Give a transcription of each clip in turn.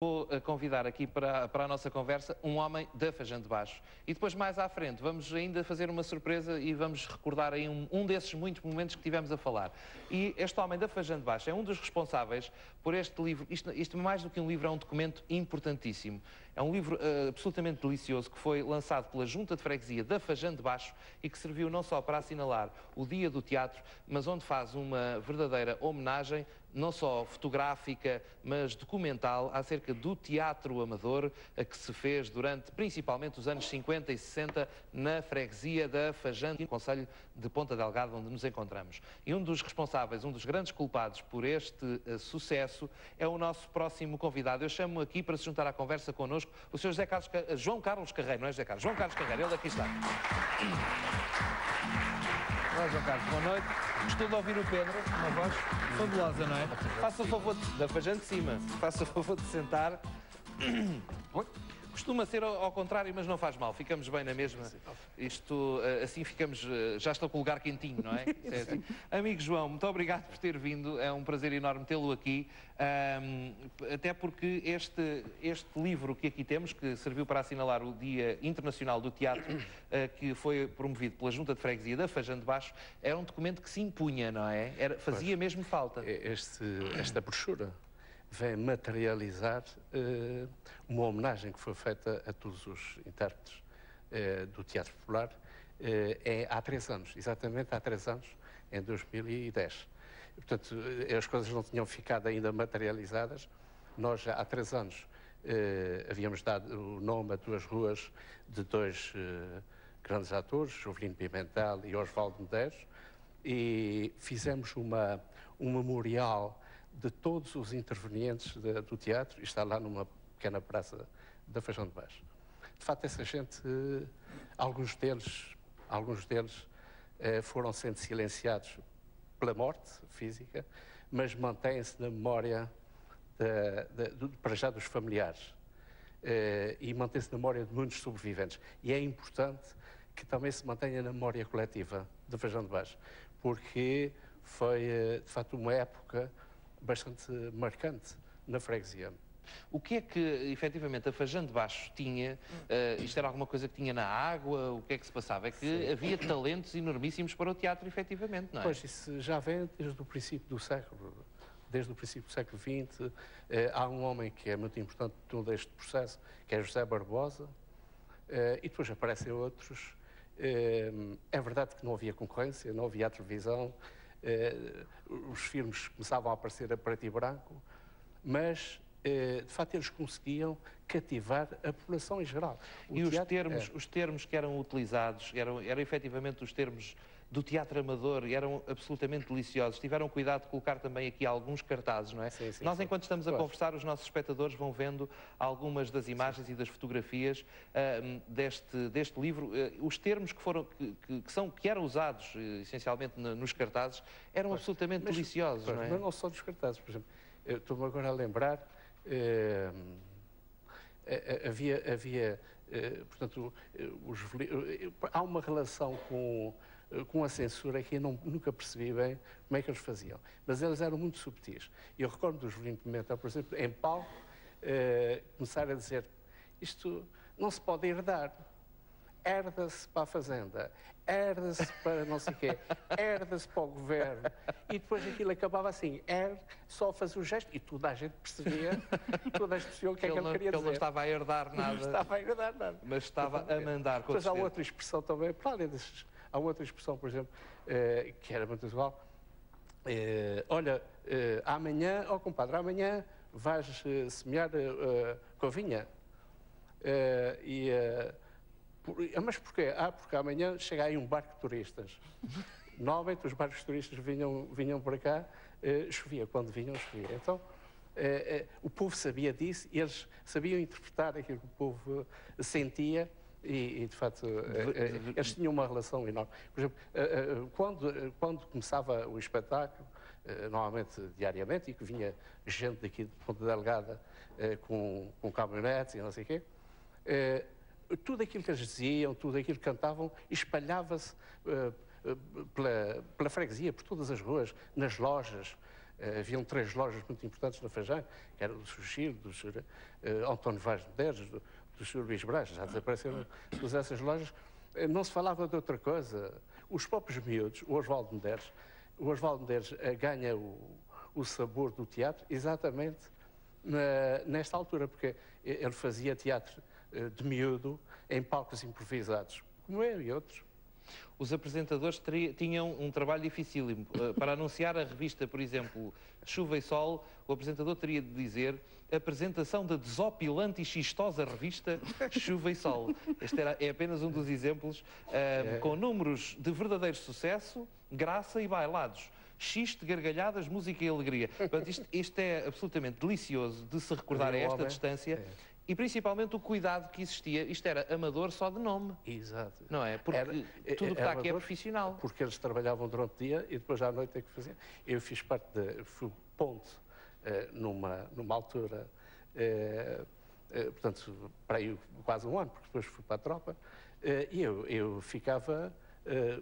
Vou convidar aqui para a nossa conversa um homem da Fajã de Baixo. E depois, mais à frente, vamos ainda fazer uma surpresa e vamos recordar aí um desses muitos momentos que tivemos a falar. E este homem da Fajã de Baixo é um dos responsáveis por este livro. Isto mais do que um livro, é um documento importantíssimo. É um livro absolutamente delicioso que foi lançado pela Junta de Freguesia da Fajã de Baixo e que serviu não só para assinalar o Dia do Teatro, mas onde faz uma verdadeira homenagem, não só fotográfica, mas documental, acerca do teatro amador que se fez durante, principalmente, os anos 50 e 60 na freguesia da Fajã, no concelho de Ponta Delgada, onde nos encontramos. E um dos responsáveis, um dos grandes culpados por este sucesso é o nosso próximo convidado. Eu chamo aqui para se juntar à conversa connosco o Sr. João Carlos Carreiro, não é José Carlos? João Carlos Carreiro, ele aqui está. Olá, João Carlos, boa noite. Gostou de ouvir o Pedro, uma voz fabulosa, não é? Faça o favor da Fajã de cima, faça o favor de sentar. Costuma ser ao contrário, mas não faz mal, ficamos bem na mesma. Isto, assim ficamos, já estou com o lugar quentinho, não é? É assim. Amigo João, muito obrigado por ter vindo, é um prazer enorme tê-lo aqui, até porque este livro que aqui temos, que serviu para assinalar o Dia Internacional do Teatro, que foi promovido pela Junta de Freguesia da Fajã de Baixo, era um documento que se impunha, não é? Fazia mesmo falta. Esta brochura vem materializar uma homenagem que foi feita a todos os intérpretes do Teatro Popular há 3 anos, exatamente há 3 anos, em 2010. Portanto, as coisas não tinham ficado ainda materializadas. Nós, já há 3 anos, havíamos dado o nome a 2 ruas de 2 grandes atores, Jovelino Pimentel e Osvaldo Medeiros, e fizemos um memorial de todos os intervenientes do teatro, e está lá numa pequena praça da Fajã de Baixo. De facto, essa gente, alguns deles foram sendo silenciados pela morte física, mas mantêm-se na memória, para já, dos familiares, e mantém-se na memória de muitos sobreviventes. E é importante que também se mantenha na memória coletiva da Fajã de Baixo, porque foi, de facto, uma época bastante marcante na freguesia. O que é que, efetivamente, a Fajã de Baixo tinha? Isto era alguma coisa que tinha na água? O que é que se passava? É que havia talentos enormíssimos para o teatro, efetivamente, não é? Pois, isso já vem desde o princípio do século. Desde o princípio do século XX. Há um homem que é muito importante em todo este processo, que é José Barbosa, e depois aparecem outros. É verdade que não havia concorrência, não havia a televisão, os filmes começavam a aparecer a preto e branco, mas de facto eles conseguiam cativar a população em geral. E os termos que eram utilizados eram efetivamente os termos do teatro amador, e eram absolutamente deliciosos. Tiveram cuidado de colocar também aqui alguns cartazes, não é? Sim, sim, Nós, enquanto estamos a conversar, os nossos espectadores vão vendo algumas das imagens e das fotografias deste livro. Os termos que eram usados essencialmente nos cartazes eram absolutamente deliciosos, não é? Mas não só dos cartazes, por exemplo. Estou-me agora a lembrar, portanto, há uma relação com a censura que eu nunca percebi bem como é que eles faziam. Mas eles eram muito subtis. Eu recordo do Jovelino Pimentel, por exemplo, em palco, começar a dizer: isto não se pode herdar. Herda-se para a Fazenda, herda-se para não sei o quê, herda-se para o governo. E depois aquilo acabava assim, só fazia o gesto, e toda a gente percebia, toda a gente percebia o que é que ele queria dizer. Ele não estava a herdar nada. Não estava a herdar nada. Mas estava a mandar. Depois há outra expressão também, para além desses, há outra expressão, por exemplo, que era muito usual. Olha, amanhã, compadre, amanhã vais semear covinha. Mas porquê? Porque amanhã chega aí um barco de turistas. Normalmente os barcos de turistas vinham para cá, chovia. Quando vinham, chovia. Então, o povo sabia disso, e eles sabiam interpretar aquilo que o povo sentia, e de facto, eles tinham uma relação enorme. Por exemplo, quando começava o espetáculo, normalmente diariamente, e que vinha gente daqui de Ponta Delgada com caminhonetes e não sei o quê, tudo aquilo que eles diziam, tudo aquilo que cantavam, espalhava-se pela freguesia, por todas as ruas, nas lojas, Haviam 3 lojas muito importantes na Feijão, que era do Sushi, do Sr. António Vaz de Medeiros, do Sr. Luís Braz, já desapareceram todas essas lojas. Não se falava de outra coisa. Os próprios miúdos, o Osvaldo Medeiros ganha o sabor do teatro exatamente nesta altura, porque ele fazia teatro de miúdo em palcos improvisados, como eu e outros. Os apresentadores tinham um trabalho dificílimo. Para anunciar a revista, por exemplo, Chuva e Sol, o apresentador teria de dizer: apresentação da desopilante e xistosa revista Chuva e Sol. Este é apenas um dos exemplos, com números de verdadeiro sucesso, graça e bailados. Xiste, gargalhadas, música e alegria. Portanto, isto é absolutamente delicioso de se recordar a esta distância. E principalmente o cuidado que existia. Isto era amador só de nome. Exato. Não é? Porque tudo o que está aqui é profissional. Porque eles trabalhavam durante o dia e depois à noite é que faziam. Eu fiz parte fui ponto numa altura, portanto, para aí quase um ano, porque depois fui para a tropa, e eu ficava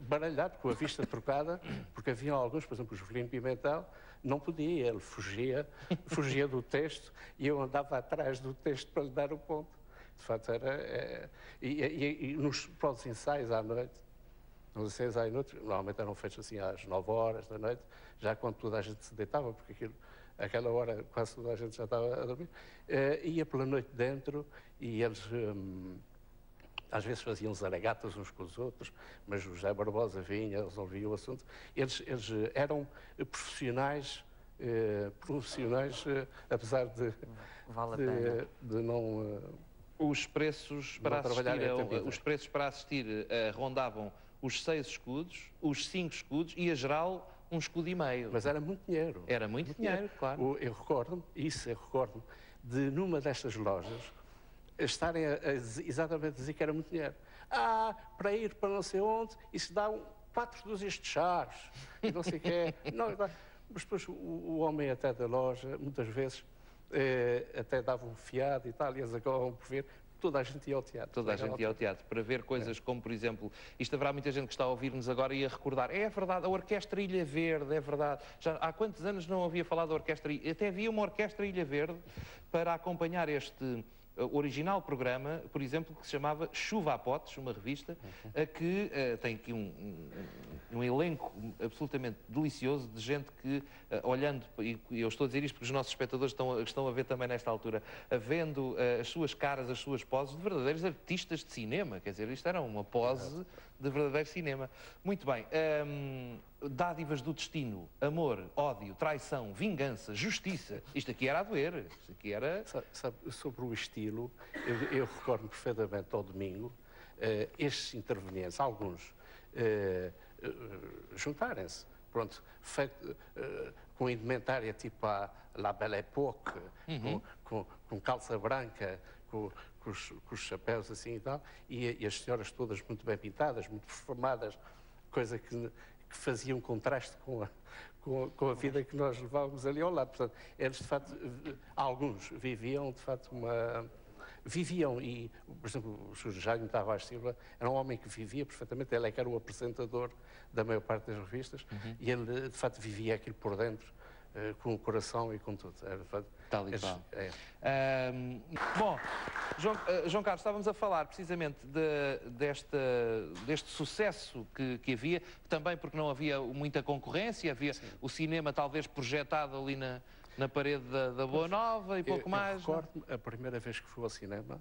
baralhado, com a vista trocada, porque havia alguns, por exemplo, o Jovelino Pimentel, não podia, ele fugia do texto e eu andava atrás do texto para lhe dar o ponto. De facto, era... E para os ensaios à noite, nos ensaios à noite, normalmente eram feitos assim às 9 horas da noite, já quando toda a gente se deitava, porque aquela hora quase toda a gente já estava a dormir, ia pela noite dentro e eles... às vezes faziam zaragatas uns com os outros, mas o José Barbosa vinha, resolvia o assunto. Eles eram profissionais, apesar de não... Os preços para assistir rondavam os 6 escudos, os 5 escudos e, a geral, um escudo e meio. Mas era muito dinheiro. Era muito dinheiro, claro. Eu recordo-me de, numa destas lojas, estarem exatamente a dizer que era muito dinheiro. Para ir para não sei onde, isso dá 4 dúzias de chaves, e não sei o que é. Mas depois o homem até da loja, muitas vezes, até dava um fiado e tal, e eles acabavam por ver. Toda a gente ia ao teatro. Toda a gente ia ao teatro para ver coisas como, por exemplo, isto haverá muita gente que está a ouvir-nos agora e a recordar. É verdade, a Orquestra Ilha Verde, é verdade. Já há quantos anos não havia falado da Orquestra Ilha? Até havia uma Orquestra Ilha Verde para acompanhar este original programa, por exemplo, que se chamava Chuva a Potes, uma revista, que tem aqui um elenco absolutamente delicioso de gente que, olhando, e eu estou a dizer isto porque os nossos espectadores estão a ver também nesta altura, vendo as suas caras, as suas poses de verdadeiros artistas de cinema, quer dizer, isto era uma pose de verdadeiro cinema. Muito bem, dádivas do destino, amor, ódio, traição, vingança, justiça, isto aqui era a doer, isto aqui era... Sabe, sobre o estilo, eu recordo perfeitamente ao domingo, estes intervenientes, alguns, juntarem-se, pronto, feito, com indumentária tipo a La Belle Époque, com calça branca, com os chapéus assim e tal, e as senhoras todas muito bem pintadas, muito perfumadas, coisa que fazia um contraste com a vida que nós levávamos ali ao lado. Portanto, eles, de facto, alguns viviam, de facto, por exemplo, o Sr. Jaime Tavares Silva era um homem que vivia perfeitamente, ele é que era o apresentador da maior parte das revistas, e ele, de facto, vivia aquilo por dentro, com o coração e com tudo. Era, de facto, tal e qual. Bom, João Carlos, estávamos a falar precisamente deste sucesso que havia, também porque não havia muita concorrência, havia o cinema talvez projetado ali na parede da Boa Nova e pouco mais. Eu recordo-me, a primeira vez que fui ao cinema,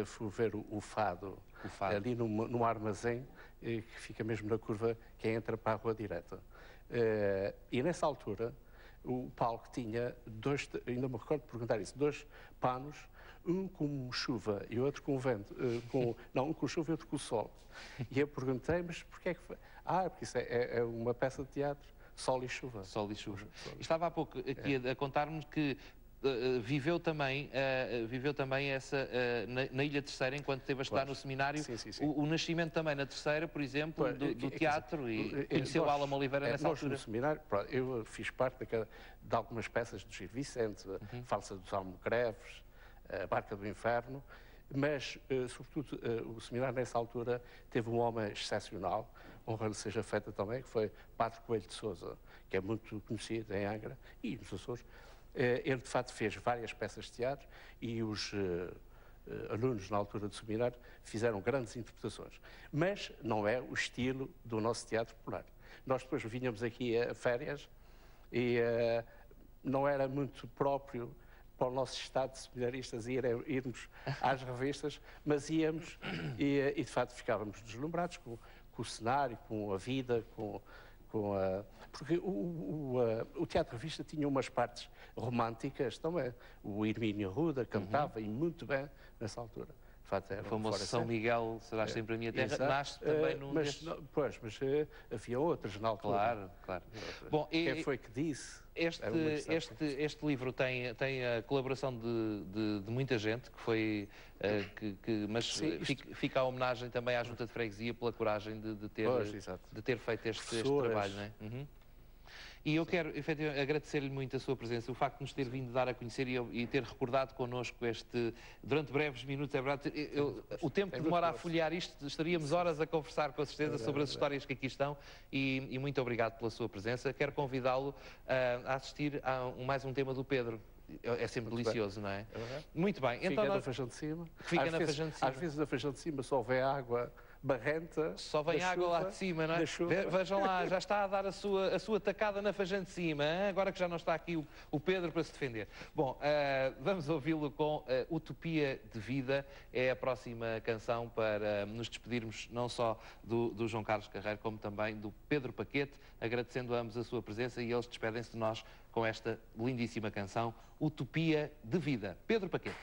fui ver o Fado, ali num armazém que fica mesmo na curva que entra para a Rua Direta. E nessa altura, o palco tinha ainda me recordo de perguntar isso, 2 panos, um com chuva e outro com vento, um com chuva e outro com sol. E eu perguntei, mas porquê é que foi? Porque isso é uma peça de teatro, Sol e Chuva. Sol e Chuva. Estava há pouco aqui a contar-nos que viveu também essa, na Ilha Terceira, enquanto esteve a estudar no seminário, sim. O nascimento também na Terceira, por exemplo, do teatro, e conheceu Álamo Oliveira nessa altura. No seminário, eu fiz parte de algumas peças do Gil Vicente, Falsa dos Almocreves, A Barca do Inferno, mas, sobretudo, o seminário nessa altura teve um homem excepcional, honra lhe seja feita também, que foi Padre Coelho de Sousa, que é muito conhecido em Angra e nos Açores. Ele, de facto, fez várias peças de teatro e os alunos, na altura do seminário, fizeram grandes interpretações. Mas não é o estilo do nosso teatro popular. Nós depois vinhamos aqui a férias e não era muito próprio para o nosso estado de seminaristas irmos às revistas, mas íamos e de facto ficávamos deslumbrados com o cenário, com a vida, porque o teatro revista tinha umas partes românticas também. O Hermínio Arruda cantava e muito bem nessa altura. De facto, era o famoso São Miguel, serás sempre a minha terra, exato. Nasce também num destes... Pois, mas havia outras na altura. Claro, claro. Bom, quem foi que disse? Este livro tem a colaboração de muita gente, que foi, mas sim, fica a homenagem também à Junta de Freguesia pela coragem de ter feito este trabalho, não é? Uhum. E eu quero, efetivamente, agradecer-lhe muito a sua presença, o facto de nos ter vindo dar a conhecer e ter recordado connosco durante breves minutos, é verdade, o tempo que demora a folhear isto, estaríamos horas a conversar com certeza sobre as histórias que aqui estão e muito obrigado pela sua presença. Quero convidá-lo a assistir a mais um tema do Pedro. É sempre muito delicioso, bem. Não é? Muito bem. Fica então, na Feijão de Cima. Fica na Feijão de Cima. Às vezes na Feijão de Cima só vem água barrenta. Só vem água lá de cima, não é? Vejam lá, já está a dar a sua tacada na Feijão de Cima, hein? Agora que já não está aqui o Pedro para se defender. Bom, vamos ouvi-lo com Utopia de Vida, é a próxima canção para nos despedirmos não só do João Carlos Carreiro, como também do Pedro Paquete, agradecendo a ambos a sua presença e eles despedem-se de nós com esta lindíssima canção, Utopia de Vida. Pedro Paquete.